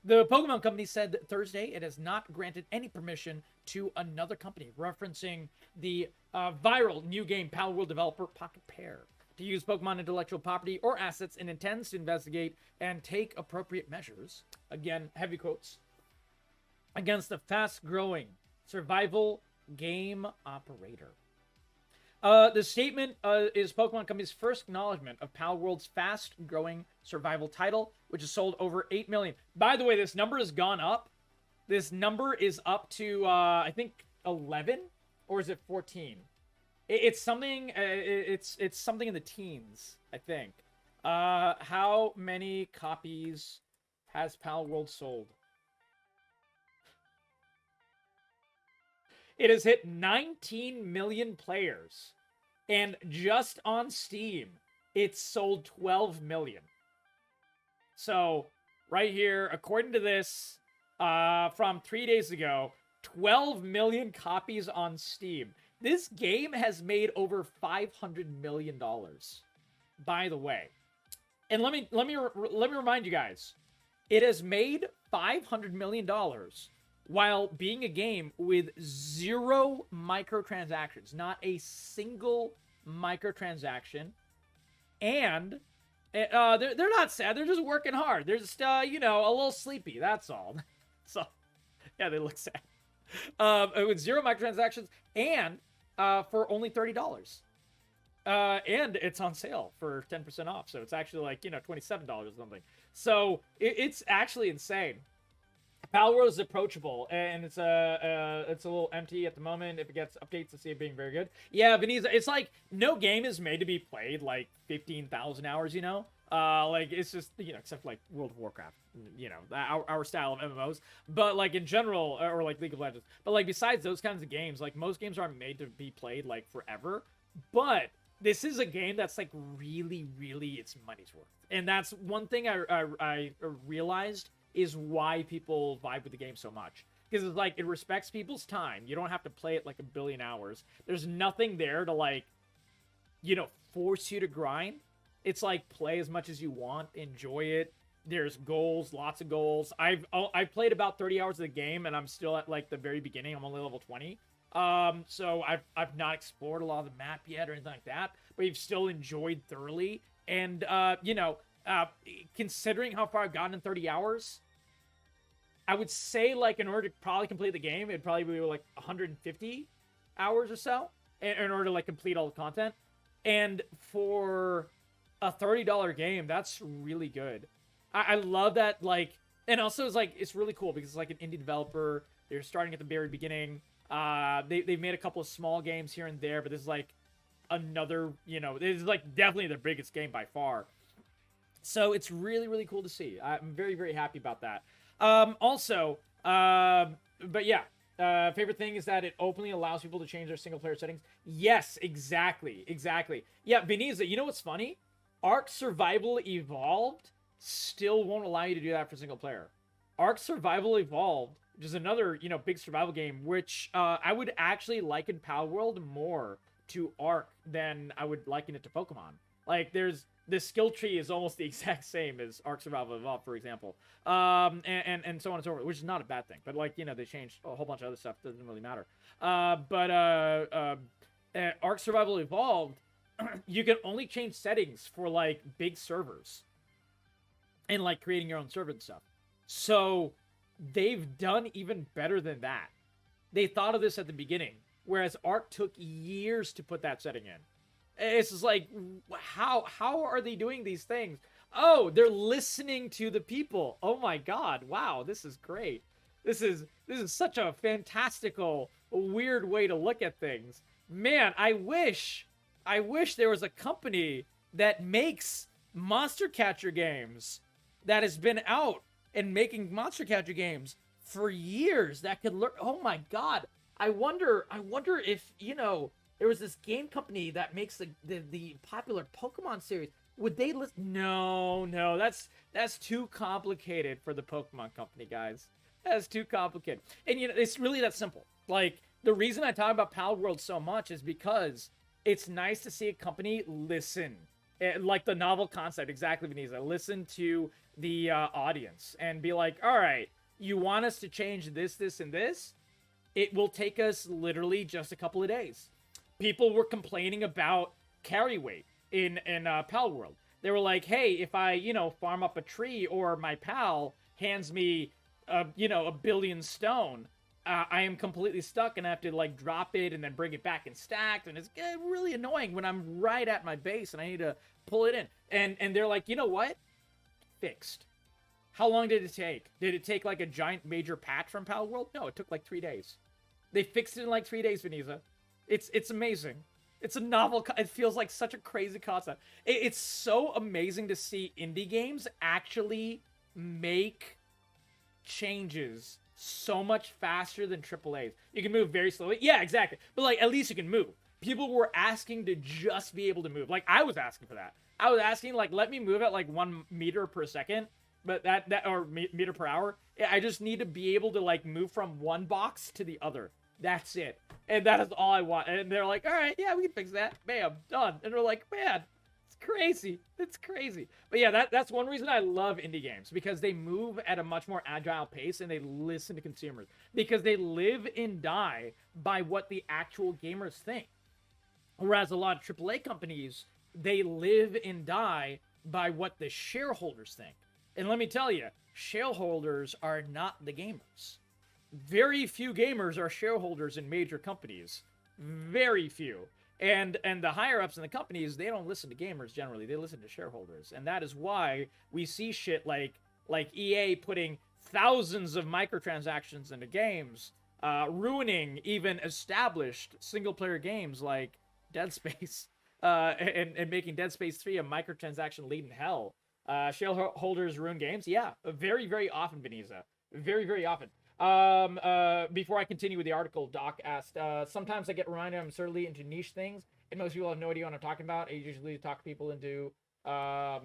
The Pokemon Company said Thursday it has not granted any permission to another company, referencing the viral new game Palworld developer Pocket Pair to use Pokemon intellectual property or assets, and intends to investigate and take appropriate measures. Again, heavy quotes, against the fast-growing survival game operator. The statement is Pokemon Company's first acknowledgement of Palworld's fast-growing survival title, which has sold over 8 million. By the way, this number has gone up. This number is up to, I think, 11? Or is it 14? It's something, it's something in the teens, I think. How many copies has Palworld sold? It has hit 19 million players. And just on Steam, it's sold 12 million. So, right here, according to this, from 3 days ago, 12 million copies on Steam. This game has made over $500 million, by the way. And let me remind you guys, it has made $500 million while being a game with 0 microtransactions, not a single microtransaction. And they're not sad, they're just working hard. They're just, you know, a little sleepy, that's all. So, yeah, they look sad. With 0 microtransactions, and for only $30. And it's on sale for 10% off, so it's actually like, you know, $27 or something. So, it's actually insane. Palworld is approachable, and it's a little empty at the moment. If it gets updates, I see it being very good. Yeah, Veniza, it's like, no game is made to be played like 15,000 hours, you know? Like, it's just, you know, except like World of Warcraft, you know, our style of MMOs. But like in general, or like League of Legends. But like besides those kinds of games, like most games aren't made to be played like forever. But this is a game that's like really, really its money's worth. And that's one thing I realized is why people vibe with the game so much. Because it's like, it respects people's time. You don't have to play it like a billion hours. There's nothing there to like, you know, force you to grind. It's like, play as much as you want, enjoy it. There's goals, lots of goals. I've played about 30 hours of the game, and I'm still at like the very beginning. I'm only level 20. So I've not explored a lot of the map yet or anything like that, but you've still enjoyed thoroughly. And you know, considering how far I've gotten in 30 hours, I would say, like, in order to probably complete the game, it'd probably be like 150 hours or so in order to like complete all the content. And for a $30 game, that's really good. I love that, like, and also it's like, it's really cool because it's like an indie developer. They're starting at the very beginning. They've made a couple of small games here and there, but this is like another, you know, this is like definitely their biggest game by far. So it's really, really cool to see. I'm very, very happy about that. Also, but yeah, favorite thing is that it openly allows people to change their single player settings. Yes, exactly. Yeah, Veniza, you know what's funny? Ark Survival Evolved still won't allow you to do that for single player. Ark Survival Evolved, which is another, you know, big survival game, which I would actually liken Palworld more to Ark than I would liken it to Pokemon. Like, the skill tree is almost the exact same as Ark Survival Evolved, for example. And so on and so forth, which is not a bad thing. But, like, you know, they changed a whole bunch of other stuff. Doesn't really matter. Ark Survival Evolved, you can only change settings for, like, big servers. And, like, creating your own server and stuff. So, they've done even better than that. They thought of this at the beginning. Whereas Ark took years to put that setting in. It's just like, how are they doing these things? Oh, they're listening to the people. Oh my god, wow, this is great. This is such a fantastical, weird way to look at things. Man, I wish there was a company that makes Monster Catcher games that has been out and making Monster Catcher games for years that could learn. Oh my god. I wonder if, you know, there was this game company that makes the popular Pokemon series. Would they listen? No, that's too complicated for the Pokemon company, guys. That's too complicated. And, you know, it's really that simple. Like, the reason I talk about Palworld so much is because it's nice to see a company listen like the novel concept, exactly, Veniza. Listen to the audience and be like, all right, you want us to change this, this, and this? It will take us literally just a couple of days. People were complaining about carry weight in Palworld. They were like, hey, if I, farm up a tree, or my pal hands me, a billion stone, I am completely stuck and I have to like drop it and then bring it back in stacked, and it's really annoying when I'm right at my base and I need to pull it in. And they're like, you know what? Fixed. How long did it take? Did it take like a giant major patch from Palworld? No, it took like 3 days. They fixed it in like 3 days, Veniza. It's amazing. It's a novel. It feels like such a crazy concept. It's so amazing to see indie games actually make changes so much faster than AAAs. You can move very slowly. Yeah, exactly. But like, at least you can move. People were asking to just be able to move. Like, I was asking for that. I was asking, like, let me move at like 1 meter per second, but or meter per hour. I just need to be able to like move from one box to the other. That's it. And that is all I want. And they're like, all right, yeah, we can fix that. Bam, done. And we're like, man, it's crazy. It's crazy. But yeah, that's one reason I love indie games, because they move at a much more agile pace and they listen to consumers, because they live and die by what the actual gamers think. Whereas a lot of AAA companies, they live and die by what the shareholders think. And let me tell you, shareholders are not the gamers. Very few gamers are shareholders in major companies. Very few. And the higher-ups in the companies, they don't listen to gamers generally. They listen to shareholders. And that is why we see shit like EA putting thousands of microtransactions into games, ruining even established single-player games like Dead Space, and making Dead Space 3 a microtransaction-laden hell. Shareholders ruin games? Yeah, very, very often, Veniza. Very, very often. Before I continue with the article, Doc asked, sometimes I get reminded I'm absurdly into niche things, and most people have no idea what I'm talking about. I usually talk people into, I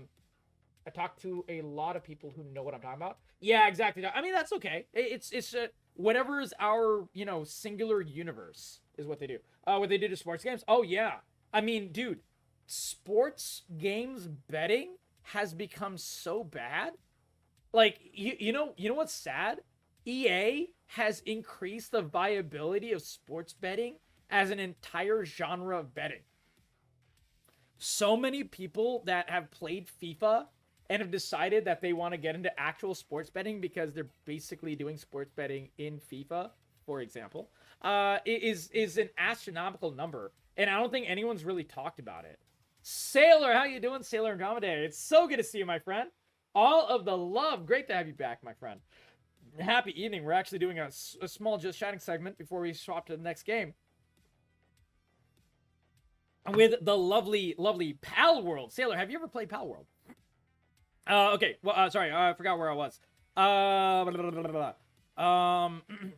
talk to a lot of people who know what I'm talking about. Yeah, exactly. I mean, that's okay. It's whatever is our, singular universe is what they do. What they do to sports games. Oh, yeah. I mean, dude, sports games betting has become so bad. Like, you know what's sad? EA has increased the viability of sports betting as an entire genre of betting. So many people that have played FIFA and have decided that they want to get into actual sports betting because they're basically doing sports betting in FIFA, for example, is an astronomical number. And I don't think anyone's really talked about it. Sailor, how you doing, Sailor Andromeda? It's so good to see you, my friend. All of the love. Great to have you back, my friend. Happy evening. We're actually doing a small Just Chatting segment before we swap to the next game with the lovely Palworld. Sailor, have you ever played Palworld? Okay. Well, sorry, I forgot where I was.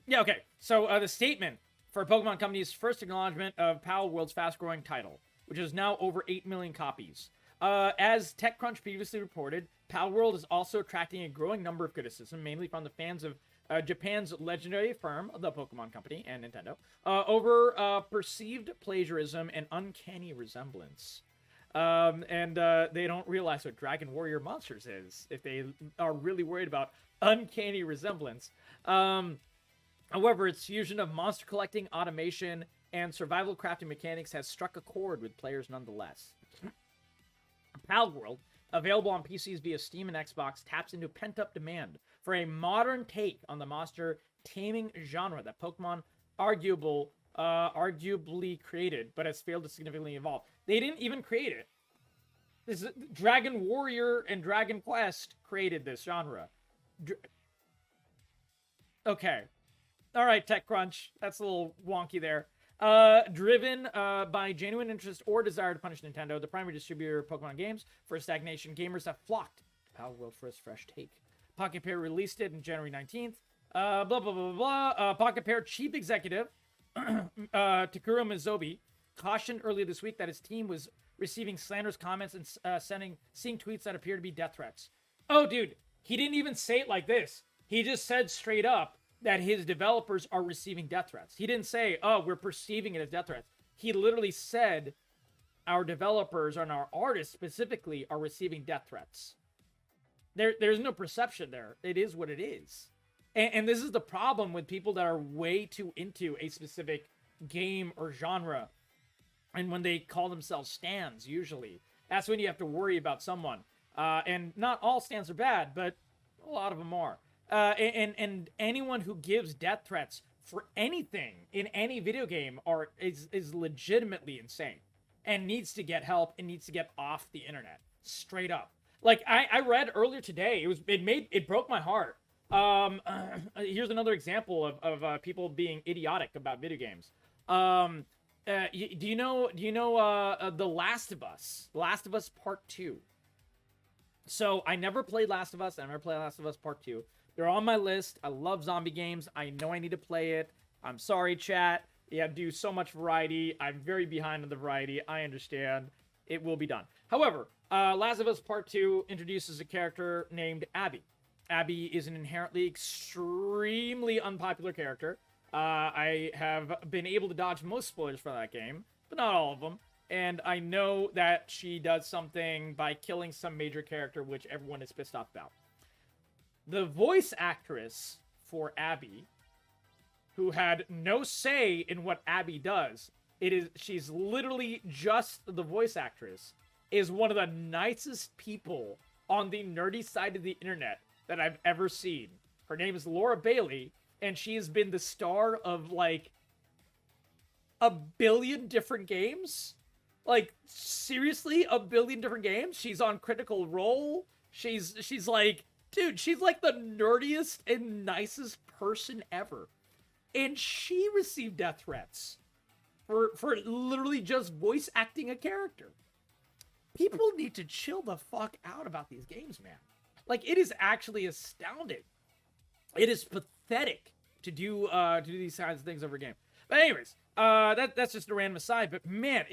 Yeah, okay. So the statement for Pokemon Company's first acknowledgement of Palworld's fast-growing title, which is now over 8 million copies. As TechCrunch previously reported, Palworld is also attracting a growing number of criticism, mainly from the fans of Japan's legendary firm, the Pokemon Company, and Nintendo, over perceived plagiarism and uncanny resemblance. And they don't realize what Dragon Warrior Monsters is, if they are really worried about uncanny resemblance. However, its fusion of monster collecting, automation, and survival crafting mechanics has struck a chord with players nonetheless. Palworld, available on PCs via Steam and Xbox, taps into pent-up demand for a modern take on the monster taming genre that Pokemon arguably created, but has failed to significantly evolve. They didn't even create it. This is Dragon Warrior and Dragon Quest created this genre. Okay. All right, TechCrunch. That's a little wonky there. Driven by genuine interest or desire to punish Nintendo, the primary distributor of Pokemon games, for stagnation, gamers have flocked Palworld for its fresh take. Pocket Pair released it on January 19th. Blah, blah, blah, blah. Pocket Pair chief executive, Takuro Mizobi, cautioned earlier this week that his team was receiving slanderous comments and seeing tweets that appear to be death threats. Oh, dude, he didn't even say it like this. He just said straight up that his developers are receiving death threats. He didn't say, oh, we're perceiving it as death threats. He literally said our developers and our artists specifically are receiving death threats. There's no perception there. It is what it is. And this is the problem with people that are way too into a specific game or genre. And when they call themselves stans, usually, that's when you have to worry about someone. And not all stans are bad, but a lot of them are. And anyone who gives death threats for anything in any video game is legitimately insane and needs to get help and needs to get off the internet. Straight up. Like I read earlier today, it broke my heart. Here's another example of people being idiotic about video games. Do you know The Last of Us? Last of Us Part 2. So I never played Last of Us. I never played Last of Us Part 2. They're on my list. I love zombie games. I know I need to play it. I'm sorry, chat. You have to do so much variety. I'm very behind on the variety. I understand. It will be done. However, Last of Us Part 2 introduces a character named Abby. Abby is an inherently extremely unpopular character. I have been able to dodge most spoilers for that game, but not all of them. And I know that she does something by killing some major character, which everyone is pissed off about. The voice actress for Abby, who had no say in what Abby does, she's literally just the voice actress, is one of the nicest people on the nerdy side of the internet that I've ever seen. Her name is Laura Bailey, and she has been the star of like a billion different games. Like, seriously, a billion different games? She's on Critical Role. She's like, dude, she's like the nerdiest and nicest person ever. And she received death threats for literally just voice acting a character. People need to chill the fuck out about these games, man. Like, it is actually astounding. It is pathetic to do these kinds of things over a game. But anyways, that's just a random aside. But man,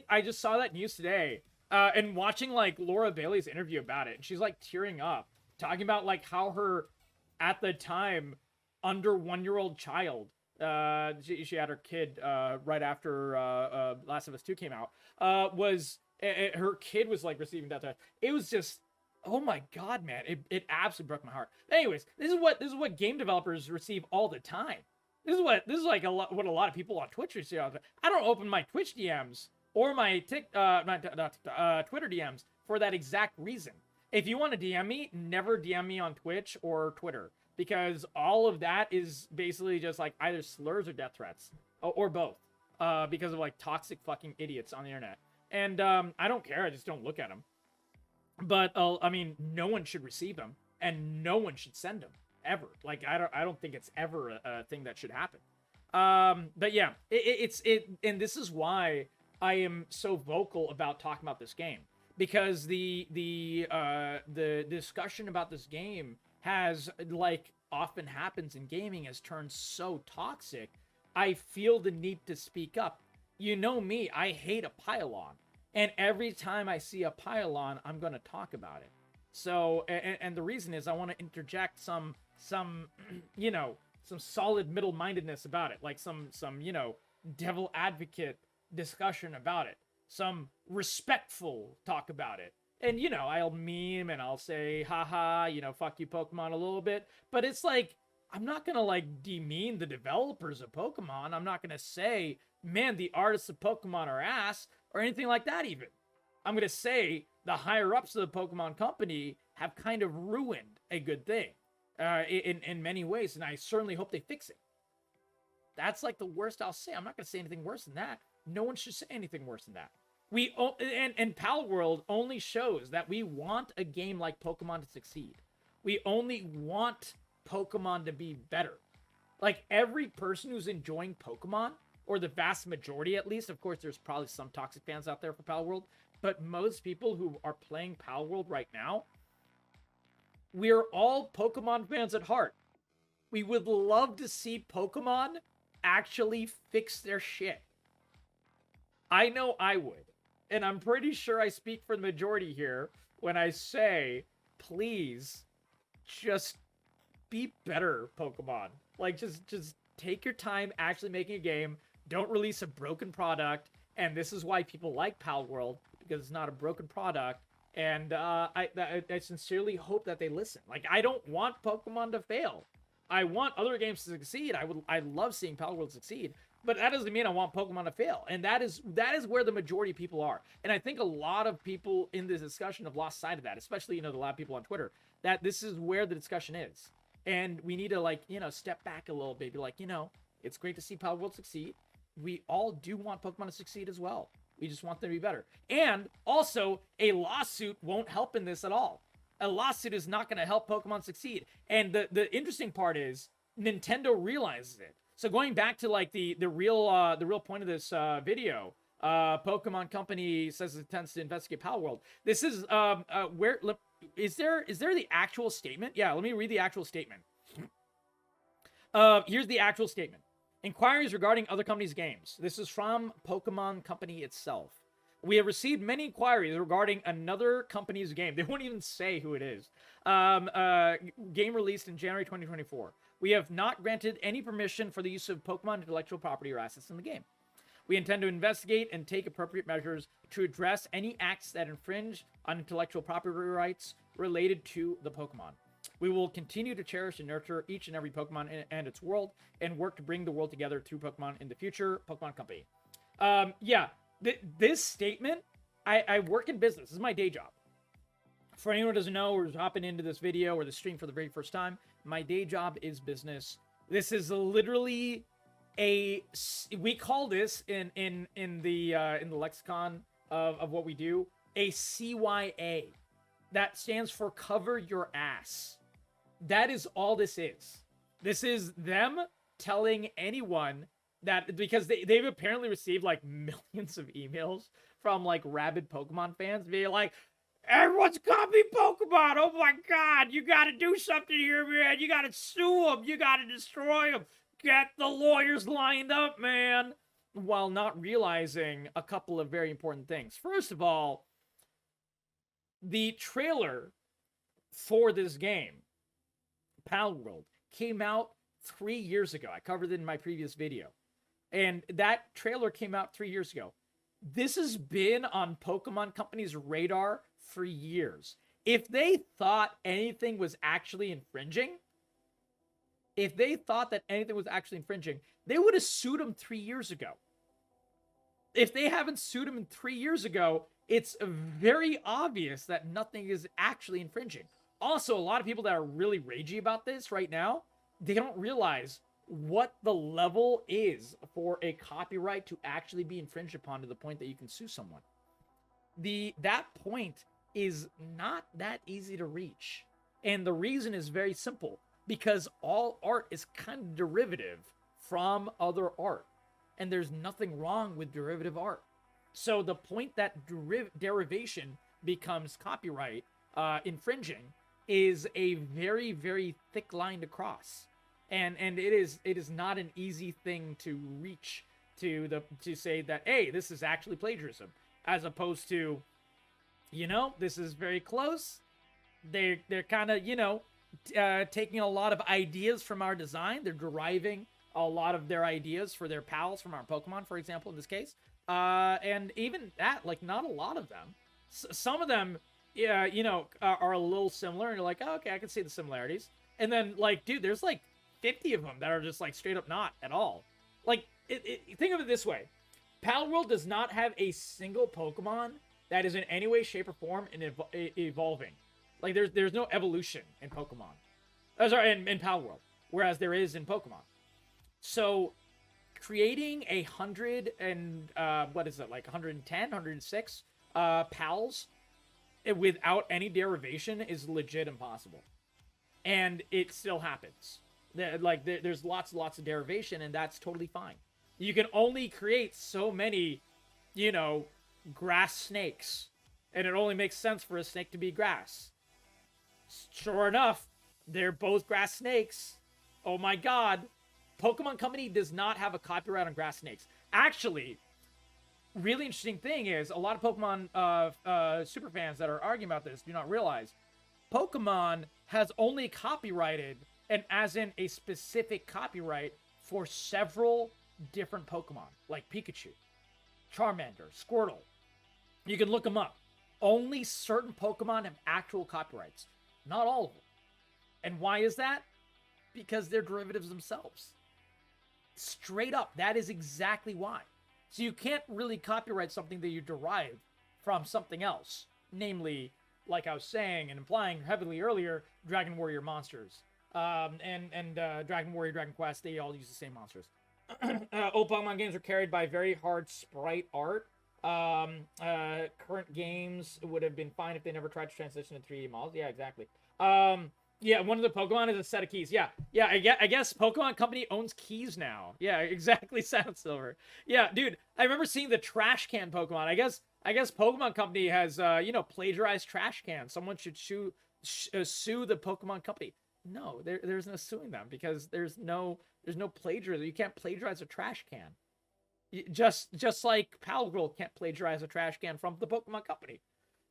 I just saw that news today, and watching like Laura Bailey's interview about it, and she's like tearing up, talking about like how her, at the time, under 1-year-old child, she had her kid right after Last of Us 2 came out, her kid was like receiving death threats. It was just, oh my god, man, it absolutely broke my heart. Anyways, this is what game developers receive all the time. This is like what a lot of people on Twitch receive all the time. I don't open my Twitch DMs or my Twitter DMs for that exact reason. If you want to DM me, never DM me on Twitch or Twitter, because all of that is basically just like either slurs or death threats, or both, because of like toxic fucking idiots on the internet. And I don't care. I just don't look at them. But I mean, no one should receive them, and no one should send them ever. Like, I don't think it's ever a thing that should happen. But yeah, and this is why I am so vocal about talking about this game, because the discussion about this game has, like often happens in gaming, has turned so toxic. I feel the need to speak up. You know me, I hate a pylon. And every time I see a pylon, I'm going to talk about it. So, and the reason is I want to interject some you know, some solid middle-mindedness about it. Like some, you know, devil advocate discussion about it. Some respectful talk about it. And, you know, I'll meme and I'll say, haha, you know, fuck you, Pokemon, a little bit. But it's like, I'm not going to, like, demean the developers of Pokemon. I'm not going to say, man, the artists of Pokemon are ass, or anything like that even. I'm going to say the higher-ups of the Pokemon company have kind of ruined a good thing in many ways, and I certainly hope they fix it. That's, like, the worst I'll say. I'm not going to say anything worse than that. No one should say anything worse than that. And Palworld only shows that we want a game like Pokemon to succeed. We only want Pokemon to be better. Like, every person who's enjoying Pokemon, or the vast majority at least, of course there's probably some toxic fans out there for Palworld, but most people who are playing Palworld right now, we're all Pokemon fans at heart. We would love to see Pokemon actually fix their shit. I know I would. And I'm pretty sure I speak for the majority here when I say, please, just be better, Pokemon. Like, just take your time actually making a game. Don't release a broken product. And this is why people like Palworld, because it's not a broken product. And I sincerely hope that they listen. Like, I don't want Pokemon to fail. I want other games to succeed. I love seeing Palworld succeed, but that doesn't mean I want Pokemon to fail. And that is where the majority of people are. And I think a lot of people in this discussion have lost sight of that, especially, a lot of people on Twitter, that this is where the discussion is. And we need to, like, step back a little bit, be like, it's great to see Palworld succeed. We all do want Pokemon to succeed as well. We just want them to be better. And also, a lawsuit won't help in this at all. A lawsuit is not going to help Pokemon succeed. And the interesting part is Nintendo realizes it. So going back to, like, the real point of this video, Pokemon Company says it intends to investigate Palworld. This is where is there the actual statement? Yeah, let me read the actual statement. Here's the actual statement. Inquiries regarding other companies' games. This is from Pokemon Company itself. We have received many inquiries regarding another company's game. They won't even say who it is. Game released in January 2024. We have not granted any permission for the use of Pokemon intellectual property or assets in the game. We intend to investigate and take appropriate measures to address any acts that infringe on intellectual property rights related to the Pokemon. We will continue to cherish and nurture each and every Pokemon and its world, and work to bring the world together through Pokemon in the future. Pokemon Company. This statement, I work in business. This is my day job. For anyone who doesn't know or is hopping into this video or the stream for the very first time, my day job is business. This is literally we call this in the lexicon of what we do, a CYA. That stands for cover your ass. That is all this is. This is them telling anyone that, because they've apparently received like millions of emails from like rabid Pokemon fans being like, everyone's copying Pokemon. Oh my God, you got to do something here, man. You got to sue them. You got to destroy them. Get the lawyers lined up, man. While not realizing a couple of very important things. First of all, the trailer for this game, Palworld, came out 3 years ago. I covered it in my previous video. And that trailer came out 3 years ago. This has been on Pokemon Company's radar for years. If they thought anything was actually infringing, they would have sued them 3 years ago. If they haven't sued them 3 years ago, it's very obvious that nothing is actually infringing. Also, a lot of people that are really ragey about this right now, they don't realize what the level is for a copyright to actually be infringed upon to the point that you can sue someone. That point is not that easy to reach. And the reason is very simple. Because all art is kind of derivative from other art. And there's nothing wrong with derivative art. So the point that derivation becomes copyright infringing is a very, very thick line to cross. And it is not an easy thing to reach to say that, hey, this is actually plagiarism. As opposed to, this is very close. They're kind of, taking a lot of ideas from our design. They're deriving a lot of their ideas for their pals from our Pokemon, for example, in this case. And even that, like, not a lot of them. Some of them, are a little similar, and you're like, oh, okay, I can see the similarities. And then, like, dude, there's like 50 of them that are just like straight up not at all. Like, think of it this way. Palworld does not have a single Pokemon that is in any way, shape, or form evolving. Like, there's no evolution in Pokemon. In Palworld. Whereas there is in Pokemon. So, creating 100 and, 110, 106 pals without any derivation is legit impossible. And it still happens. There's lots and lots of derivation, and that's totally fine. You can only create so many, grass snakes. And it only makes sense for a snake to be grass. Sure enough, they're both grass snakes. Oh my God. Pokemon Company does not have a copyright on grass snakes. Actually, really interesting thing is a lot of Pokemon super fans that are arguing about this do not realize Pokemon has only copyrighted, and as in a specific copyright, for several different Pokemon, like Pikachu, Charmander, Squirtle. You can look them up. Only certain Pokemon have actual copyrights. Not all of them. And why is that? Because they're derivatives themselves. Straight up, that is exactly why. So you can't really copyright something that you derive from something else. Namely, like I was saying and implying heavily earlier, Dragon Warrior monsters. And Dragon Warrior, Dragon Quest, they all use the same monsters. Old Pokemon games are carried by very hard sprite art. Current games would have been fine if they never tried to transition to 3D models. Yeah, exactly. Yeah, one of the Pokemon is a set of keys. Yeah, I guess Pokemon Company owns keys now. Yeah, exactly, Sound Silver. Yeah, dude, I remember seeing the trash can Pokemon. I guess Pokemon Company has, plagiarized trash cans. Someone should sue the Pokemon Company. No, there's no suing them because there's no plagiarism. You can't plagiarize a trash can. Just like Palworld can't plagiarize a trash can from the Pokemon Company.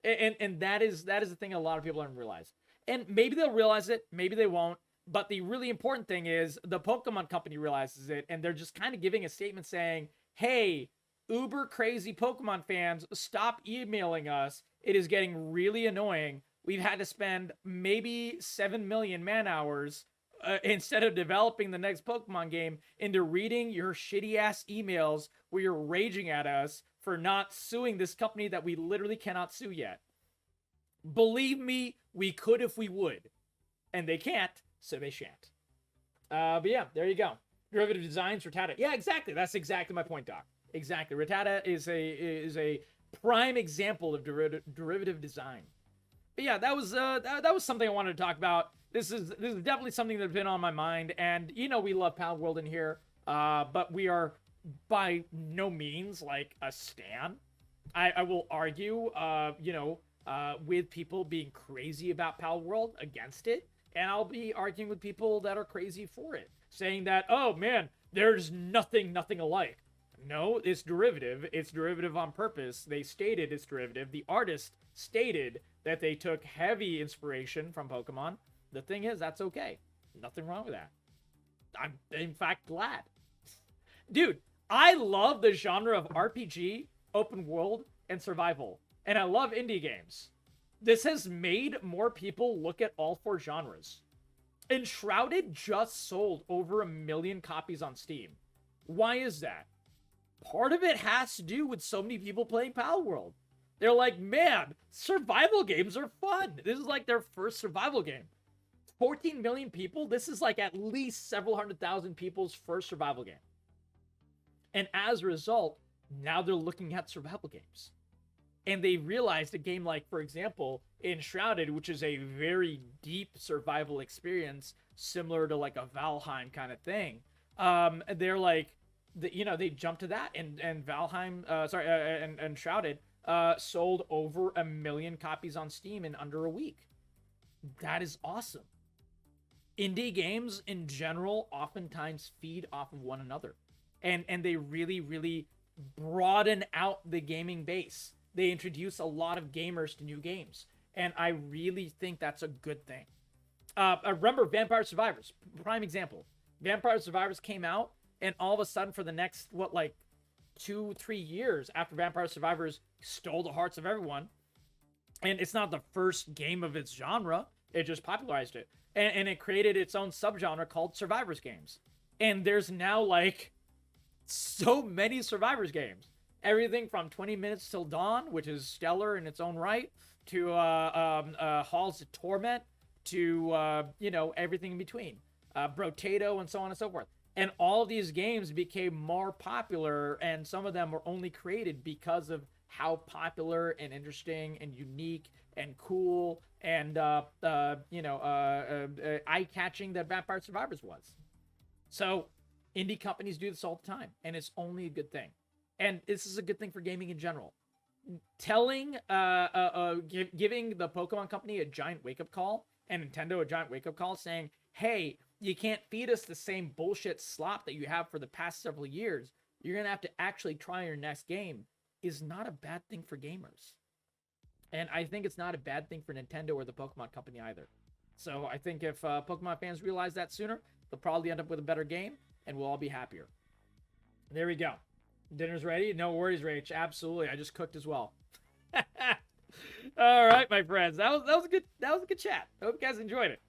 And that is the thing a lot of people don't realize. And maybe they'll realize it, maybe they won't. But the really important thing is the Pokemon Company realizes it, and they're just kind of giving a statement saying, hey, uber crazy Pokemon fans, stop emailing us. It is getting really annoying. We've had to spend maybe 7 million man-hours instead of developing the next Pokemon game into reading your shitty-ass emails where you're raging at us for not suing this company that we literally cannot sue yet. Believe me, we could if we would. And they can't, so they shan't. But yeah, there you go. Derivative designs, Rattata. Yeah, exactly. That's exactly my point, Doc. Exactly. Rattata is a prime example of derivative design. But yeah, that was something I wanted to talk about. This is definitely something that's been on my mind, and we love Palworld in here, but we are by no means like a stan. I will argue, with people being crazy about Palworld against it, and I'll be arguing with people that are crazy for it, saying that, oh man, there's nothing alike. No, it's derivative. It's derivative on purpose. They stated it's derivative. The artist stated that they took heavy inspiration from Pokemon. The thing is, that's okay. Nothing wrong with that. I'm, in fact, glad. Dude, I love the genre of RPG, open world, and survival. And I love indie games. This has made more people look at all four genres. Enshrouded just sold over 1 million copies on Steam. Why is that? Part of it has to do with so many people playing Palworld. They're like, man, survival games are fun. This is like their first survival game. 14 million people, this is like at least several 100,000 people's first survival game. And as a result, now they're looking at survival games. And they realized a game like, for example, Enshrouded, which is a very deep survival experience, similar to like a Valheim kind of thing. They're like, they jumped to that, and Valheim, and Enshrouded sold over 1 million copies on Steam in under a week. That is awesome. Indie games in general oftentimes feed off of one another, and they really, really broaden out the gaming base. They introduce a lot of gamers to new games, and I really think that's a good thing. I remember Vampire Survivors, prime example. Vampire Survivors came out, and all of a sudden for the next, 2-3 years after Vampire Survivors stole the hearts of everyone, and it's not the first game of its genre, it just popularized it. And it created its own subgenre called Survivors games. And there's now, so many Survivors games. Everything from 20 Minutes Till Dawn, which is stellar in its own right, to Halls of Torment, to, everything in between. Brotato, and so on and so forth. And all of these games became more popular, and some of them were only created because of how popular and interesting and unique and cool and eye-catching that Vampire Survivors was. So indie companies do this all the time, and it's only a good thing. And this is a good thing for gaming in general. Giving the Pokemon Company a giant wake-up call, and Nintendo a giant wake-up call, saying, hey, you can't feed us the same bullshit slop that you have for the past several years. You're going to have to actually try your next game, is not a bad thing for gamers. And I think it's not a bad thing for Nintendo or the Pokemon Company either. So I think if Pokemon fans realize that sooner, they'll probably end up with a better game, and we'll all be happier. There we go. Dinner's ready? No worries, Rach. Absolutely. I just cooked as well. All right, my friends. That was a good chat. I hope you guys enjoyed it.